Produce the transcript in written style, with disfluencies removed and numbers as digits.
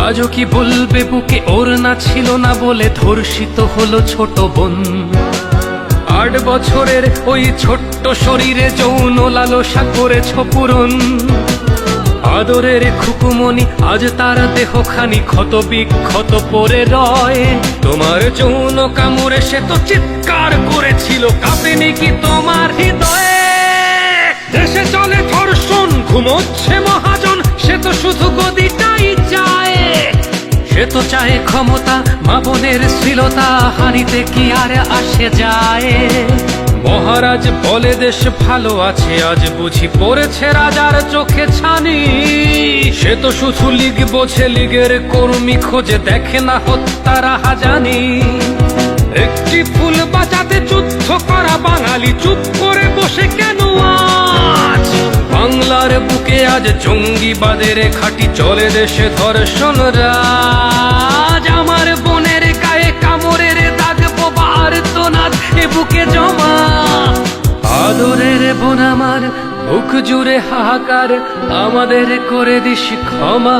আজও কি বলবে বুকে ওর না ছিল না বলে ধর্ষিত হলো ছোট বোন। 8 বছরের ওই ছোট্ট শরীরে যৌন লালসা করেছ পূরণ। আদরের খুকুমনি আজ তার দেহখানি ক্ষত বিক্ষত পড়ে রয়। তোমার যৌন কামড়ে সে তো চিৎকার করেছিল, কাঁপেনি কি তোমার হৃদয়ে? দেশে চলে ধর্ষণ, ঘুমোচ্ছে মহাজন, সে তো শুধু গদিটাই চায়। সে তো চায় ক্ষমতা, মা বোনের শ্লীলতা হানিতে কি আর আসে যায়? মহারাজ বলে দেশ ভালো আছে, আজ বুঝি পড়েছে রাজার চোখে ছানি। সে তো শুধু লীগ বোঝে, লীগের কর্মী খোঁজে, দেখে না হত্যার হাজানি। একটি ফুল বাঁচাতে যুদ্ধ করা বাঙালি চুপ করে বসে কেন আজ? বাংলার বুকে আজ জঙ্গিবাদের খাঁটি চলে, দেশে ধর্ষণ রাজ। আমার বোনের গায়ে কামড়ের দাগ, বোবার তোনাদ এ বুকে জমা। আদরের বোন আমার, বুক জুড়ে হাহাকার, আমাদের করে দিস ক্ষমা।